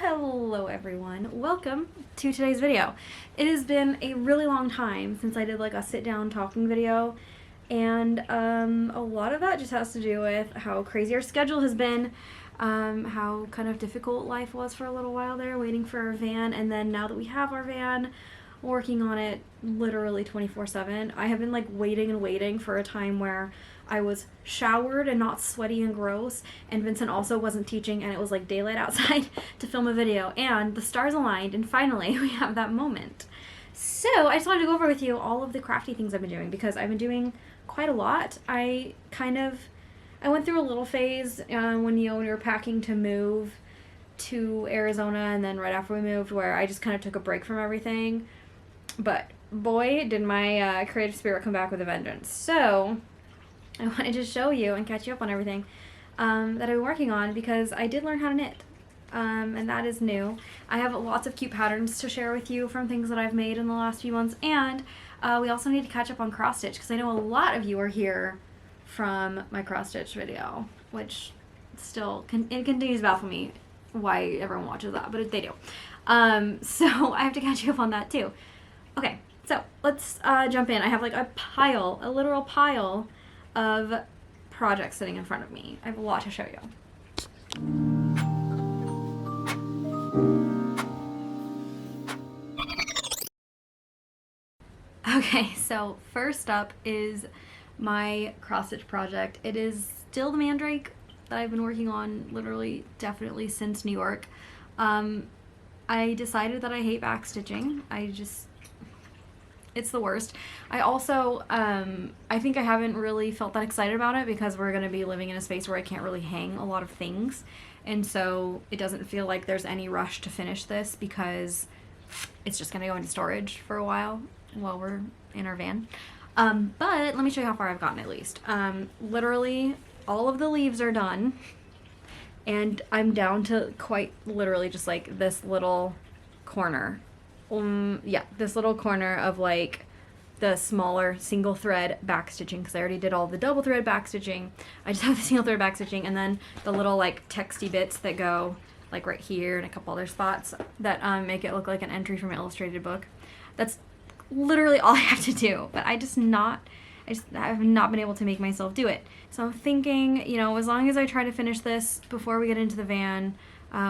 Hello everyone, welcome to today's video. It has been a really long time since I did like a sit down talking video, and a lot of that just has to do with how crazy our schedule has been, how kind of difficult life was for a little while there waiting for our van, and then now that we have our van, working on it literally 24/7. I have been like waiting and waiting for a time where I was showered and not sweaty and gross, and Vincent also wasn't teaching and it was like daylight outside to film a video, and the stars aligned and finally we have that moment. So I just wanted to go over with you all of the crafty things I've been doing because I've been doing quite a lot. I went through a little phase when we were packing to move to Arizona, and then right after we moved where I just kind of took a break from everything. But boy, did my creative spirit come back with a vengeance. So I wanted to show you and catch you up on everything that I've been working on, because I did learn how to knit, and that is new. I have lots of cute patterns to share with you from things that I've made in the last few months, and we also need to catch up on cross stitch, because I know a lot of you are here from my cross stitch video, which still it continues to baffle me why everyone watches that, but they do. So I have to catch you up on that too. Okay, so let's jump in. I have like a literal pile of projects sitting in front of me. I have a lot to show you. Okay, so first up is my cross stitch project. It is still the mandrake that I've been working on literally definitely since New York. I decided that I hate backstitching. It's the worst. I also, I think I haven't really felt that excited about it because we're going to be living in a space where I can't really hang a lot of things. And so it doesn't feel like there's any rush to finish this because it's just going to go into storage for a while we're in our van. But let me show you how far I've gotten at least. Literally all of the leaves are done, and I'm down to quite literally just like this little corner. Yeah, this little corner of like the smaller single thread back stitching, because I already did all the double thread back stitching. I just have the single thread back stitching, and then the little like texty bits that go like right here and a couple other spots that make it look like an entry from an illustrated book. That's literally all I have to do, but I have not been able to make myself do it. So I'm thinking, you know, as long as I try to finish this before we get into the van,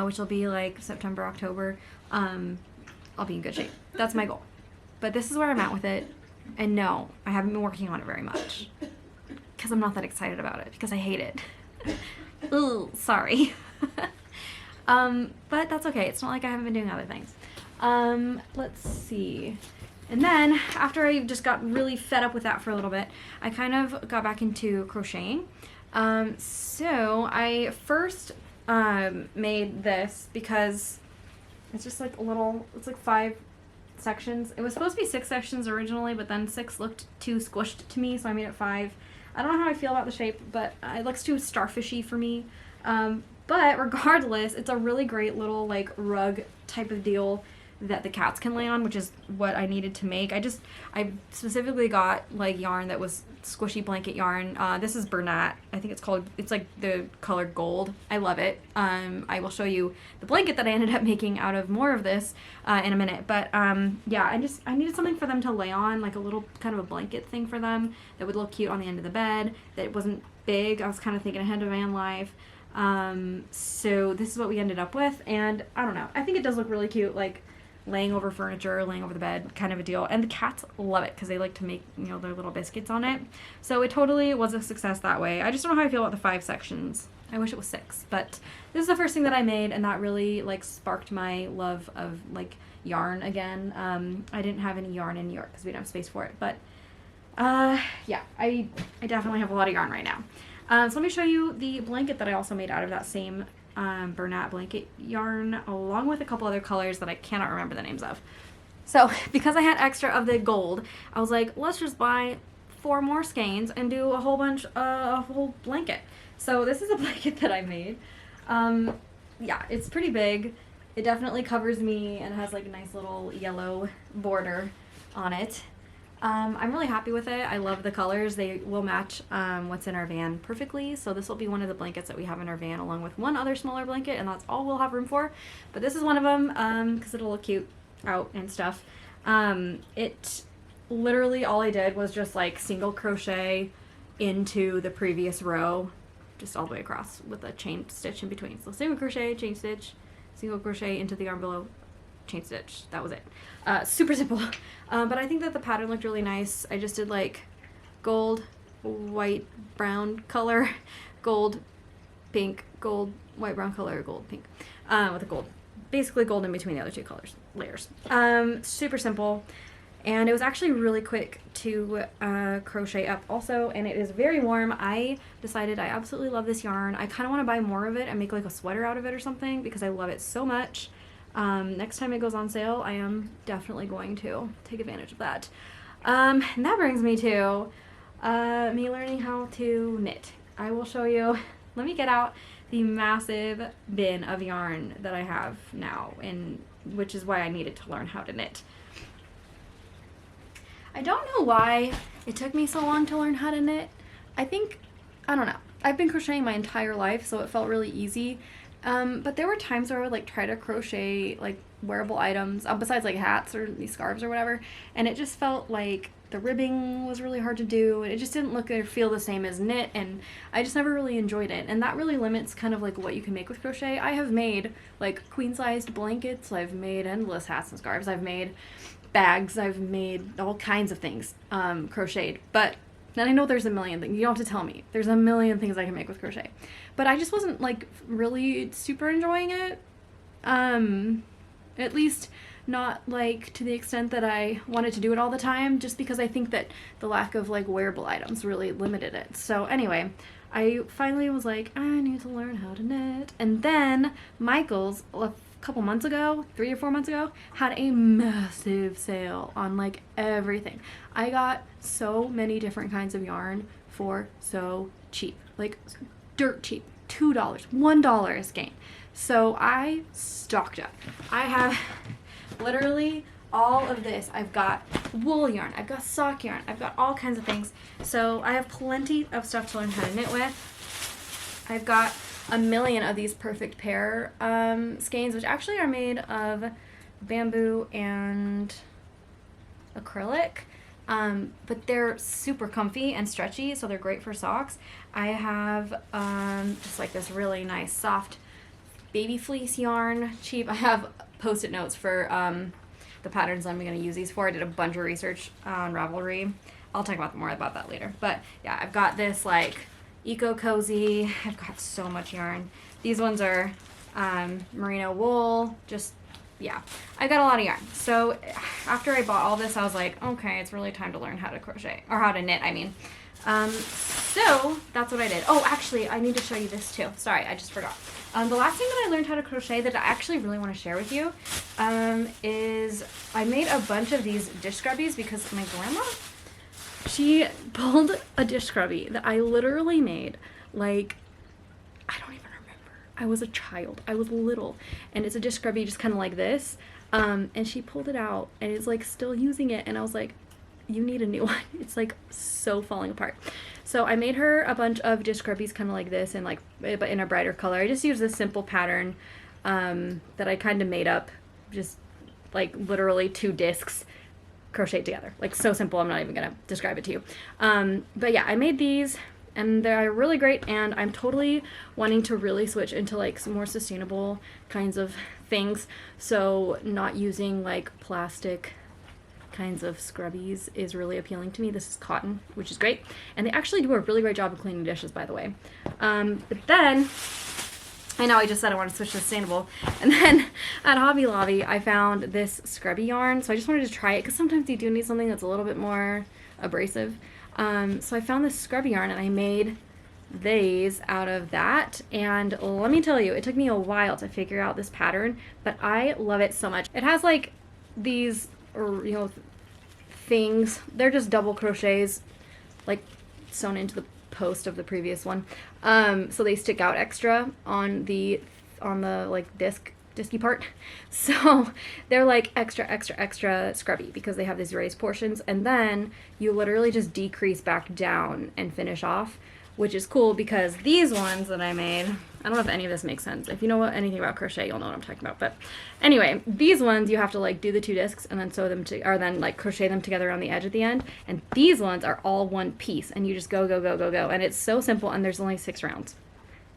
which will be like September, October, I'll be in good shape. That's my goal. But this is where I'm at with it. And no, I haven't been working on it very much because I'm not that excited about it because I hate it. Ooh, sorry. But that's okay. It's not like I haven't been doing other things. Let's see. And then after I just got really fed up with that for a little bit, I kind of got back into crocheting. So I first made this because it's just like it's like 5 sections. It was supposed to be 6 sections originally, but then 6 looked too squished to me, so I made it 5. I don't know how I feel about the shape, but it looks too starfishy for me. But regardless, it's a really great little like rug type of deal that the cats can lay on, which is what I needed to make. I specifically got like yarn that was squishy blanket yarn. This is Bernat. I think it's like the color gold. I love it. I will show you the blanket that I ended up making out of more of this in a minute. But yeah, I needed something for them to lay on, like a little kind of a blanket thing for them that would look cute on the end of the bed, that wasn't big. I was kind of thinking ahead of van life. So this is what we ended up with, and I don't know. I think it does look really cute, like laying over furniture, laying over the bed kind of a deal. And the cats love it because they like to make, you know, their little biscuits on it. So it totally was a success that way. I just don't know how I feel about the 5 sections. I wish it was 6, but this is the first thing that I made, and that really like sparked my love of like yarn again. I didn't have any yarn in New York because we didn't have space for it, but yeah, I definitely have a lot of yarn right now. So let me show you the blanket that I also made out of that same Bernat blanket yarn, along with a couple other colors that I cannot remember the names of. So because I had extra of the gold, I was like, let's just buy 4 more skeins and do a whole bunch a whole blanket. So this is a blanket that I made. Yeah, it's pretty big. It definitely covers me and has like a nice little yellow border on it. I'm really happy with it. I love the colors. They will match what's in our van perfectly. So this will be one of the blankets that we have in our van along with one other smaller blanket, and that's all we'll have room for. But this is one of them because it'll look cute out and stuff. It literally all I did was just like single crochet into the previous row, just all the way across with a chain stitch in between. So single crochet, chain stitch, single crochet into the arm below, chain stitch. That was it. Super simple. But I think that the pattern looked really nice. I just did like gold, white, brown color, gold, pink, gold, white, brown color, gold, pink, with a gold, basically gold in between the other two colors, layers. Super simple. And it was actually really quick to crochet up also, and it is very warm. I decided I absolutely love this yarn. I kind of want to buy more of it and make like a sweater out of it or something because I love it so much. Next time it goes on sale, I am definitely going to take advantage of that. And that brings me to me learning how to knit. I will show you. Let me get out the massive bin of yarn that I have now, and which is why I needed to learn how to knit. I don't know why it took me so long to learn how to knit. I don't know. I've been crocheting my entire life, so it felt really easy. But there were times where I would like try to crochet like wearable items, besides like hats or these scarves or whatever, and it just felt like the ribbing was really hard to do, and it just didn't look or feel the same as knit, and I just never really enjoyed it, and that really limits kind of like what you can make with crochet. I have made like queen-sized blankets, I've made endless hats and scarves, I've made bags, I've made all kinds of things crocheted, but then I know there's a million things. You don't have to tell me. There's a million things I can make with crochet. But I just wasn't like really super enjoying it. At least not like to the extent that I wanted to do it all the time, just because I think that the lack of like wearable items really limited it. So anyway, I finally was like, I need to learn how to knit. And then Michael's a couple months ago, 3 or 4 months ago, had a massive sale on like everything. I got so many different kinds of yarn for so cheap, like dirt cheap, $2, $1 a skein. So I stocked up. I have literally all of this. I've got wool yarn, I've got sock yarn, I've got all kinds of things. So I have plenty of stuff to learn how to knit with. I've got a million of these perfect pair skeins, which actually are made of bamboo and acrylic, but they're super comfy and stretchy, so they're great for socks. I have just like this really nice soft baby fleece yarn, cheap. I have post-it notes for the patterns I'm going to use these for. I did a bunch of research on Ravelry. I'll talk about more about that later. But yeah, I've got this like Eco Cozy. I've got so much yarn. These ones are merino wool. Just, yeah, I got a lot of yarn. So after I bought all this, I was like, okay, it's really time to learn how to crochet, or how to knit, I mean. So that's what I did. Oh, actually, I need to show you this too. Sorry, I just forgot. The last thing that I learned how to crochet that I actually really want to share with you is I made a bunch of these dish scrubbies because my grandma, she pulled a dish scrubby that I literally made, like, I don't even remember. I was a child. I was little. And it's a dish scrubby just kind of like this. And she pulled it out and it's like still using it. And I was like, you need a new one. It's like so falling apart. So I made her a bunch of dish scrubbies kind of like this, and like, but in a brighter color. I just used this simple pattern that I kind of made up, just like literally 2 discs crocheted together. Like so simple, I'm not even gonna describe it to you. But yeah, I made these and they're really great, and I'm totally wanting to really switch into like some more sustainable kinds of things. So not using like plastic kinds of scrubbies is really appealing to me. This is cotton, which is great, and they actually do a really great job of cleaning dishes, by the way. But then I know I just said I want to switch to sustainable, and then at Hobby Lobby I found this scrubby yarn, so I just wanted to try it because sometimes you do need something that's a little bit more abrasive. So I found this scrubby yarn and I made these out of that, and let me tell you, it took me a while to figure out this pattern, but I love it so much. It has like these, or you know, things, they're just double crochets like sewn into the post of the previous one, so they stick out extra on the like disc disky part. So they're like extra, extra, extra scrubby because they have these raised portions. And then you literally just decrease back down and finish off, which is cool because these ones that I made, I don't know if any of this makes sense. If you know anything about crochet, you'll know what I'm talking about. But anyway, these ones you have to like do the 2 discs and then sew them to, or then like crochet them together on the edge at the end. And these ones are all one piece and you just go, go, go, go, go. And it's so simple and there's only 6 rounds.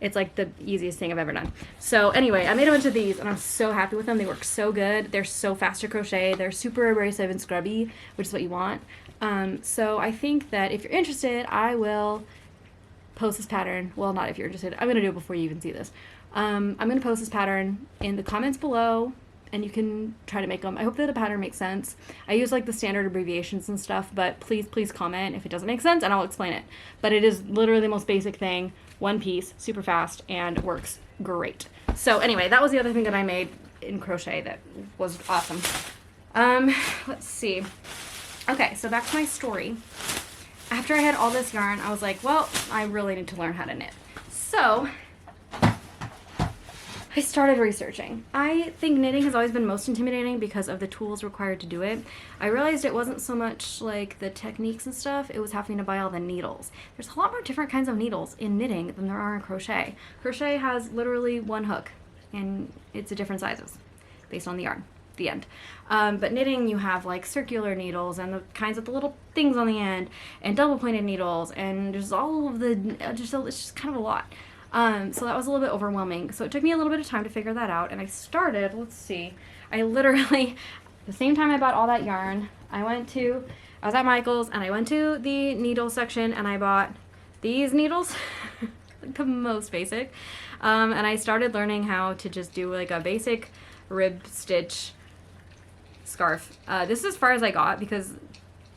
It's like the easiest thing I've ever done. So anyway, I made a bunch of these and I'm so happy with them. They work so good. They're so fast to crochet. They're super abrasive and scrubby, which is what you want. So I think that if you're interested, I will post this pattern. Well, not if you're interested. I'm going to do it before you even see this. I'm going to post this pattern in the comments below and you can try to make them. I hope that the pattern makes sense. I use like the standard abbreviations and stuff, but please comment if it doesn't make sense and I'll explain it. But it is literally the most basic thing. One piece, super fast, and works great. So anyway, that was the other thing that I made in crochet that was awesome. Let's see. Okay, so back to my story. After I had all this yarn, I was like, well, I really need to learn how to knit. So I started researching. I think knitting has always been most intimidating because of the tools required to do it. I realized it wasn't so much like the techniques and stuff, it was having to buy all the needles. There's a lot more different kinds of needles in knitting than there are in crochet. Crochet has literally 1 hook and it's a different sizes based on the yarn, the end. But knitting, you have like circular needles and the kinds with the little things on the end and double pointed needles and there's all of the, it's just kind of a lot. So that was a little bit overwhelming. So it took me a little bit of time to figure that out. And I started, let's see, I literally, the same time I bought all that yarn, I was at Michael's and I went to the needle section and I bought these needles, like the most basic. And I started learning how to just do like a basic rib stitch scarf. This is as far as I got because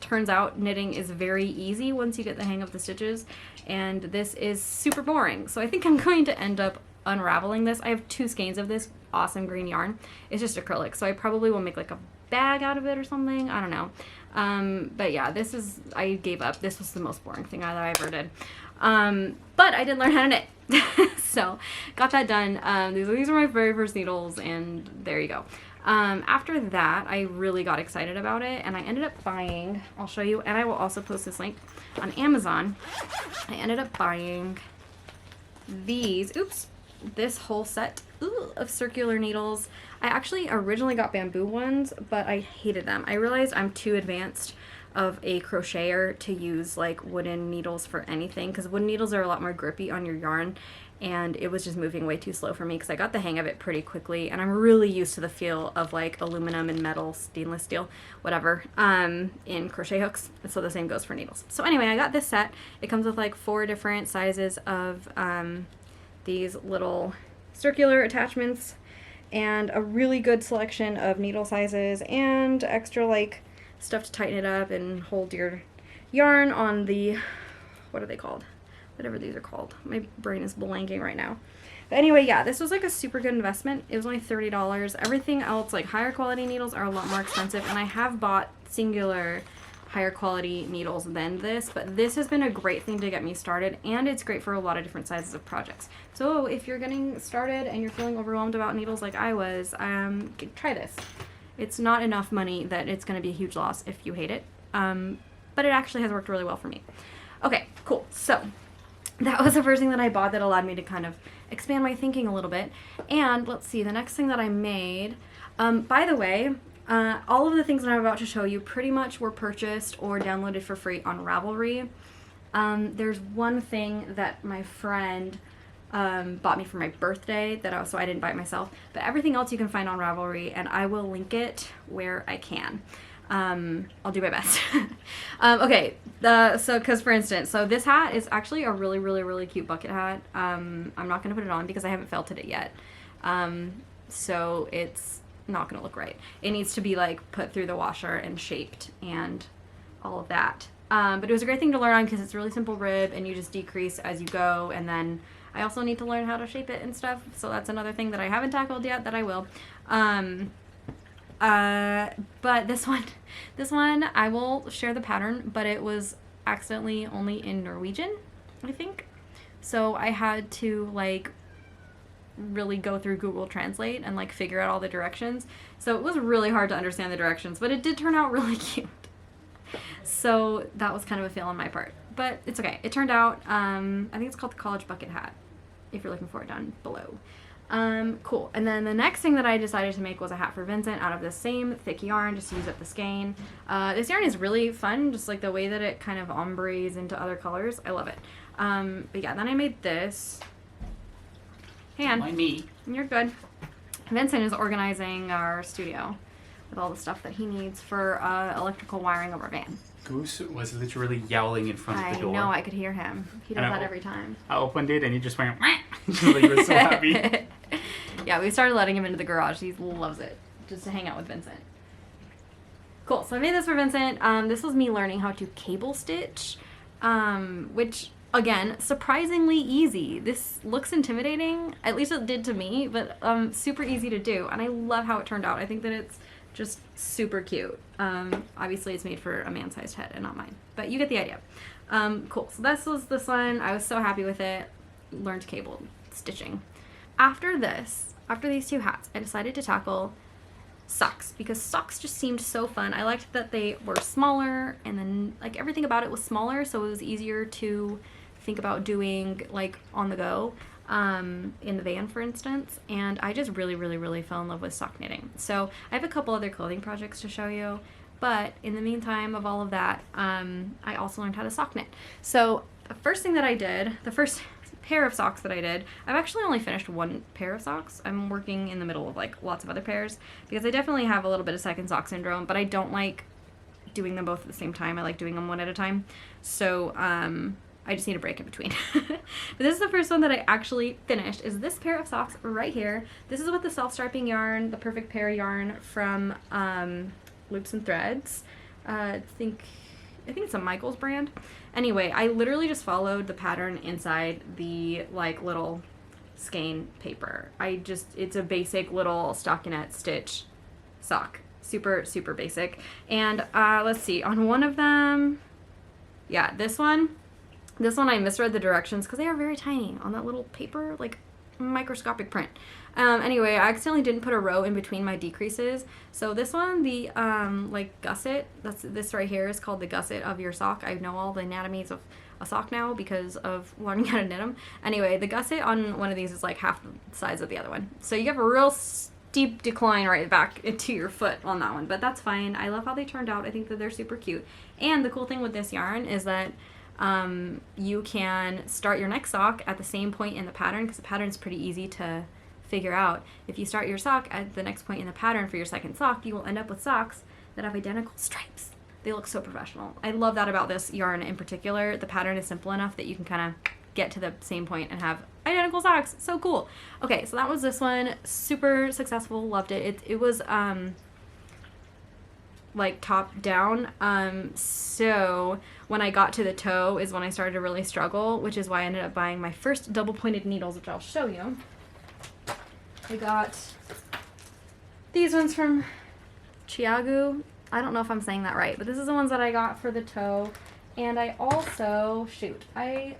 turns out knitting is very easy once you get the hang of the stitches, and this is super boring. So I think I'm going to end up unraveling this. I have 2 skeins of this awesome green yarn. It's just acrylic, so I probably will make like a bag out of it or something. I don't know. But yeah, I gave up. This was the most boring thing that I ever did. But I did learn how to knit. So got that done. These were my very first needles, and there you go. After that, I really got excited about it, and I ended up buying, I'll show you, and I will also post this link on Amazon. I ended up buying these, this whole set of circular needles. I actually originally got bamboo ones, but I hated them. I realized I'm too advanced of a crocheter to use like wooden needles for anything, because wooden needles are a lot more grippy on your yarn, and it was just moving way too slow for me because I got the hang of it pretty quickly, and I'm really used to the feel of like aluminum and metal, stainless steel, whatever, in crochet hooks. And so the same goes for needles. So anyway, I got this set. It comes with like 4 different sizes of these little circular attachments and a really good selection of needle sizes and extra like stuff to tighten it up and hold your yarn on the, what are they called? Whatever these are called. My brain is blanking right now. But anyway, yeah, this was like a super good investment. It was only $30. Everything else, like higher quality needles, are a lot more expensive, and I have bought singular higher quality needles than this, but this has been a great thing to get me started, and it's great for a lot of different sizes of projects. So if you're getting started and you're feeling overwhelmed about needles like I was, try this. It's not enough money that it's going to be a huge loss if you hate it, but it actually has worked really well for me. Okay, cool. So that was the first thing that I bought that allowed me to kind of expand my thinking a little bit. And let's see, the next thing that I made, by the way, all of the things that I'm about to show you pretty much were purchased or downloaded for free on Ravelry. There's one thing that my friend bought me for my birthday so I didn't buy it myself, but everything else you can find on Ravelry, and I will link it where I can. I'll do my best. Okay, because for instance, so this hat is actually a really, really, really cute bucket hat. I'm not going to put it on because I haven't felted it yet. So it's not going to look right. It needs to be like put through the washer and shaped and all of that. But it was a great thing to learn on because it's a really simple rib and you just decrease as you go, and then I also need to learn how to shape it and stuff. So that's another thing that I haven't tackled yet that I will. But this one, I will share the pattern, but it was accidentally only in Norwegian, I think. So I had to like really go through Google Translate and like figure out all the directions. So it was really hard to understand the directions, but it did turn out really cute. So that was kind of a fail on my part, but it's okay. It turned out, I think it's called the college bucket hat, if you're looking for it down below. Cool. And then the next thing that I decided to make was a hat for Vincent out of the same thick yarn, just to use up the skein. This yarn is really fun, just like the way that it kind of ombres into other colors. I love it. But yeah, then I made this. Hand. Mind me. You're good. Vincent is organizing our studio with all the stuff that he needs for electrical wiring of our van. Goose was literally yowling in front of the door. I know, I could hear him. He does that every time. I opened it and he just went, like, he was so happy. Yeah, we started letting him into the garage. He loves it, just to hang out with Vincent. Cool, so I made this for Vincent. This was me learning how to cable stitch, which, again, surprisingly easy. This looks intimidating, at least it did to me, but super easy to do, and I love how it turned out. I think that it's just super cute. Obviously it's made for a man-sized head and not mine, but you get the idea. Cool, so this was this one. I was so happy with it. Learned cable stitching. After these two hats, I decided to tackle socks, because socks just seemed so fun. I liked that they were smaller, and then like everything about it was smaller, so it was easier to think about doing like on the go. In the van, for instance, and I just really fell in love with sock knitting. So I have a couple other clothing projects to show you, but in the meantime of all of that, I also learned how to sock knit. So the first thing that I did, the first pair of socks that I did, I've actually only finished one pair of socks. I'm working in the middle of like lots of other pairs, because I definitely have a little bit of second sock syndrome, but I don't like doing them both at the same time. I like doing them one at a time. So I just need a break in between. But this is the first one that I actually finished, is this pair of socks right here. This is with the self-striping yarn, the Perfect Pair yarn from Loops and Threads. I think it's a Michaels brand. Anyway, I literally just followed the pattern inside the like little skein paper. It's a basic little stockinette stitch sock. Super basic. And let's see, on one of them, yeah, this one I misread the directions because they are very tiny on that little paper, like microscopic print. Anyway, I accidentally didn't put a row in between my decreases. So this one, the like gusset, this right here is called the gusset of your sock. I know all the anatomies of a sock now because of learning how to knit them. Anyway, the gusset on one of these is like half the size of the other one. So you have a real steep decline right back into your foot on that one, but that's fine. I love how they turned out. I think that they're super cute. And the cool thing with this yarn is that you can start your next sock at the same point in the pattern, because the pattern is pretty easy to figure out. If you start your sock at the next point in the pattern for your second sock, you will end up with socks that have identical stripes. They look so professional. I love that about this yarn in particular. The pattern is simple enough that you can kind of get to the same point and have identical socks. So cool. Okay, so that was this one. Super successful. Loved it. It was like top down. So when I got to the toe is when I started to really struggle, which is why I ended up buying my first double pointed needles, which I'll show you. I got these ones from Chiagu. I don't know if I'm saying that right, but this is the ones that I got for the toe. And I also,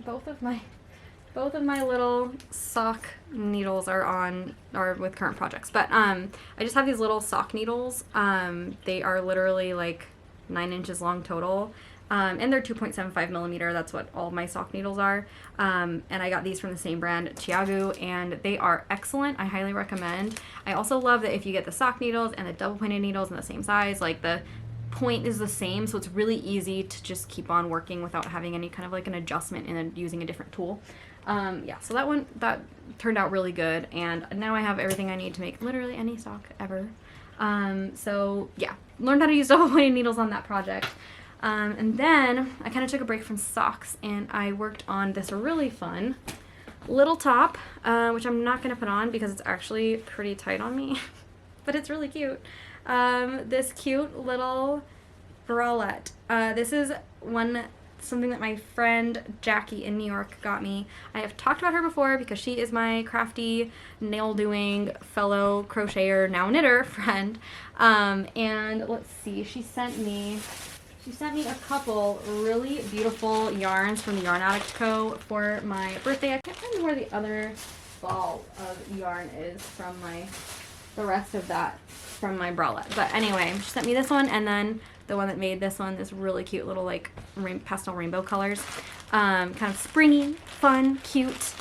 both of my little sock needles are with current projects, but I just have these little sock needles. They are literally like 9 inches long total, and they're 2.75 millimeter. That's what all my sock needles are. And I got these from the same brand, Chiagu, and they are excellent. I highly recommend. I also love that if you get the sock needles and the double pointed needles in the same size, like the point is the same, so it's really easy to just keep on working without having any kind of like an adjustment and then using a different tool. Yeah, so that turned out really good, and now I have everything I need to make literally any sock ever. So yeah, learned how to use double pointed needles on that project. And then I kind of took a break from socks, and I worked on this really fun little top, which I'm not going to put on because it's actually pretty tight on me, but it's really cute. This cute little bralette. This is something that my friend Jackie in New York got me. I have talked about her before because she is my crafty, nail-doing fellow crocheter, now knitter friend. And let's see, she sent me a couple really beautiful yarns from the Yarn Addict Co. for my birthday. I can't remember where the other ball of yarn is from the rest of that from my bralette. But anyway, she sent me this one, and then the one that made this one, this really cute little like pastel rainbow colors. Kind of springy, fun, cute.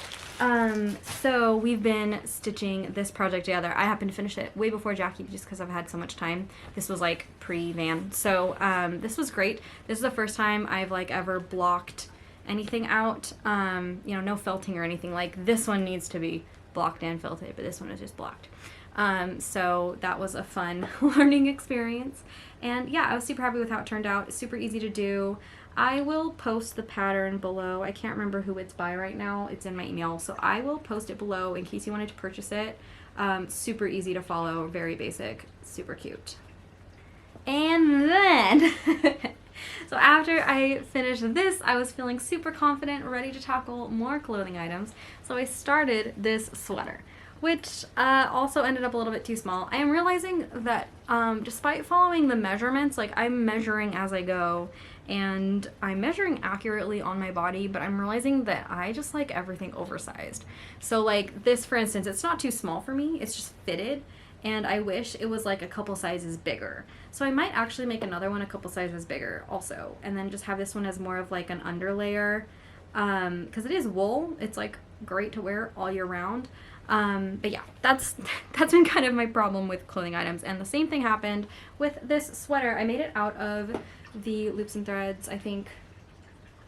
So we've been stitching this project together. I happened to finish it way before Jackie just because I've had so much time. This was like pre-van. So this was great. This is the first time I've like ever blocked anything out. You know, no felting or anything. Like this one needs to be blocked and felted, but this one is just blocked. So that was a fun learning experience. And yeah, I was super happy with how it turned out. It's super easy to do. I will post the pattern below. I can't remember who it's by right now. It's in my email. So I will post it below in case you wanted to purchase it. Super easy to follow, very basic, super cute. And then, so after I finished this, I was feeling super confident, ready to tackle more clothing items. So I started this sweater, which also ended up a little bit too small. I am realizing that despite following the measurements, like I'm measuring as I go, and I'm measuring accurately on my body, but I'm realizing that I just like everything oversized. So like this, for instance, it's not too small for me, it's just fitted, and I wish it was like a couple sizes bigger. So I might actually make another one a couple sizes bigger also, and then just have this one as more of like an underlayer, because it is wool. It's like great to wear all year round. But yeah, that's been kind of my problem with clothing items. And the same thing happened with this sweater. I made it out of the Loops and Threads, I think,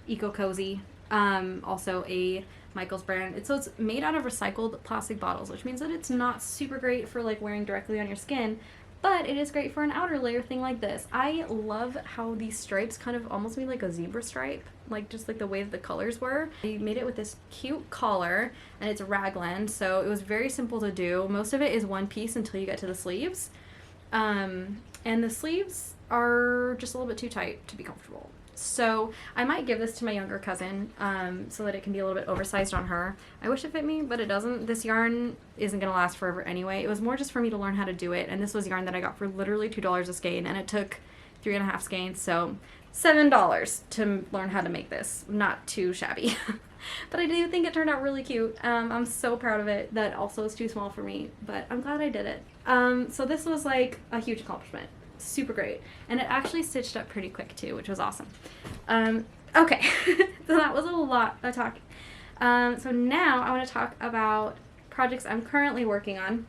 Eco Cozy, also a Michaels brand. So it's made out of recycled plastic bottles, which means that it's not super great for like wearing directly on your skin, but it is great for an outer layer thing like this. I love how these stripes kind of almost made like a zebra stripe, like just like the way that the colors were. I made it with this cute collar, and it's raglan, so it was very simple to do. Most of it is one piece until you get to the sleeves. And the sleeves are just a little bit too tight to be comfortable. So I might give this to my younger cousin so that it can be a little bit oversized on her. I wish it fit me, but it doesn't. This yarn isn't going to last forever anyway. It was more just for me to learn how to do it, and this was yarn that I got for literally $2 a skein, and it took 3.5 skeins, so $7 to learn how to make this. Not too shabby. But I do think it turned out really cute. I'm so proud of it. That also is too small for me, but I'm glad I did it. So this was like a huge accomplishment. Super great. And it actually stitched up pretty quick too, which was awesome. Okay, so that was a lot of talking. So now I want to talk about projects I'm currently working on.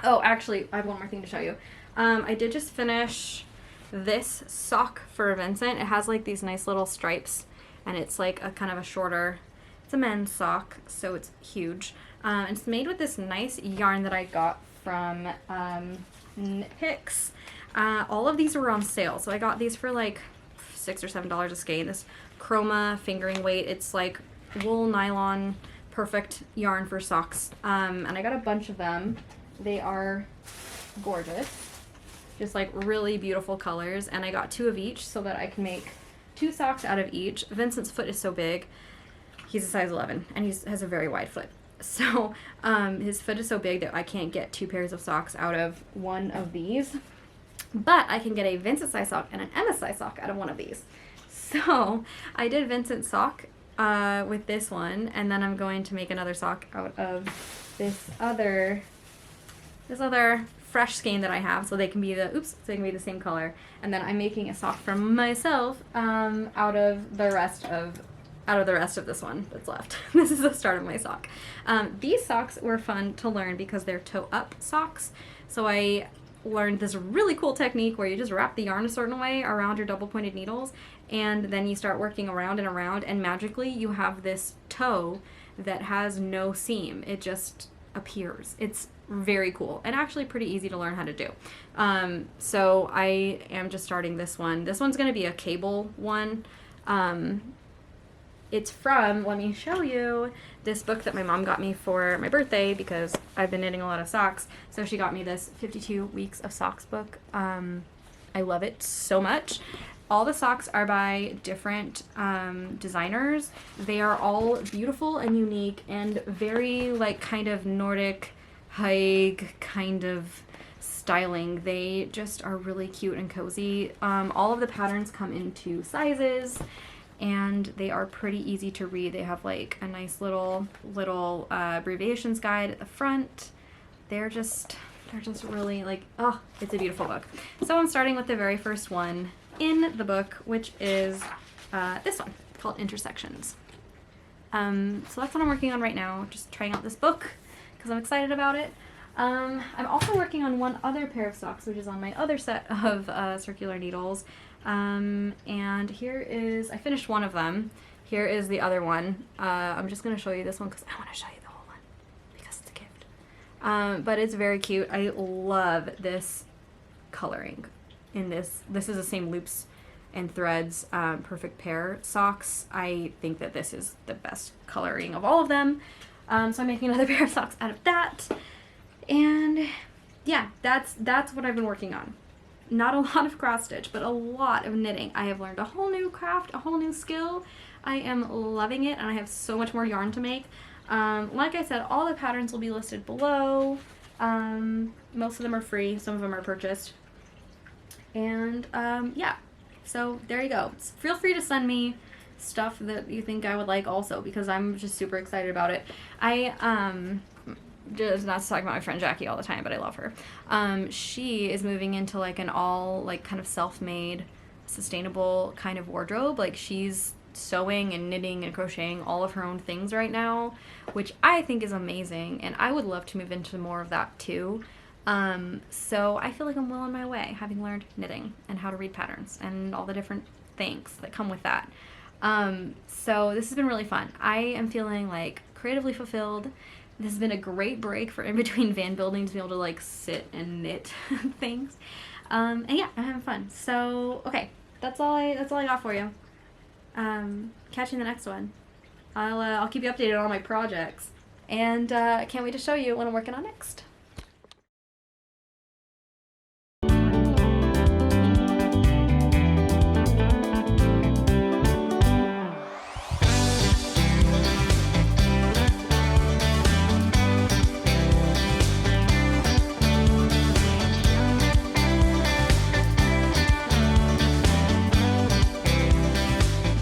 Oh, actually, I have one more thing to show you. I did just finish this sock for Vincent. It has like these nice little stripes, and it's like a kind of a shorter, it's a men's sock, so it's huge. It's made with this nice yarn that I got from Knit Picks. All of these were on sale, so I got these for like $6 or $7 a skein. This Chroma fingering weight, it's like wool nylon, perfect yarn for socks. And I got a bunch of them. They are gorgeous, just like really beautiful colors, and I got 2 of each so that I can make 2 socks out of each. Vincent's foot is so big, he's a size 11, and he has a very wide foot. So his foot is so big that I can't get 2 pairs of socks out of one of these. But I can get a Vincent size sock and an Emma size sock out of one of these. So I did Vincent's sock with this one, and then I'm going to make another sock out of this other fresh skein that I have, so they can be the same color. And then I'm making a sock for myself out of the rest of this one that's left. This is the start of my sock. These socks were fun to learn because they're toe up socks. So I learned this really cool technique where you just wrap the yarn a certain way around your double pointed needles, and then you start working around and around, and magically you have this toe that has no seam. It just appears. It's very cool and actually pretty easy to learn how to do. So I am just starting this one. This one's going to be a cable one. It's from, let me show you, this book that my mom got me for my birthday because I've been knitting a lot of socks. So she got me this 52 Weeks of Socks book. I love it so much. All the socks are by different designers. They are all beautiful and unique and very like kind of Nordic, Hague kind of styling. They just are really cute and cozy. All of the patterns come in 2 sizes. and they are pretty easy to read. They have like a nice little abbreviations guide at the front. They're just really like, oh, it's a beautiful book. So I'm starting with the very first one in the book, which is this one called Intersections. So that's what I'm working on right now, just trying out this book because I'm excited about it. I'm also working on one other pair of socks, which is on my other set of circular needles. And here is, I finished one of them. Here is the other one. I'm just going to show you this one because I want to show you the whole one because it's a gift. But it's very cute. I love this coloring in this. This is the same loops and threads perfect pair socks. I think that this is the best coloring of all of them. So I'm making another pair of socks out of that. And yeah, that's what I've been working on. Not a lot of cross stitch, but a lot of knitting. I have learned a whole new craft, a whole new skill. I am loving it, and I have so much more yarn to make. Like I said, all the patterns will be listed below. Most of them are free, some of them are purchased. And yeah, so there you go. Feel free to send me stuff that you think I would like also, because I'm just super excited about it. Just not to talk about my friend Jackie all the time, but I love her. She is moving into like an all like kind of self-made, sustainable kind of wardrobe. Like she's sewing and knitting and crocheting all of her own things right now, which I think is amazing, and I would love to move into more of that too. So I feel like I'm well on my way, having learned knitting and how to read patterns and all the different things that come with that. So this has been really fun. I am feeling like creatively fulfilled. This has been a great break for in between van building to be able to like sit and knit things. And yeah, I'm having fun. So okay, that's all I got for you. Catch you in the next one. I'll keep you updated on all my projects, and can't wait to show you what I'm working on next.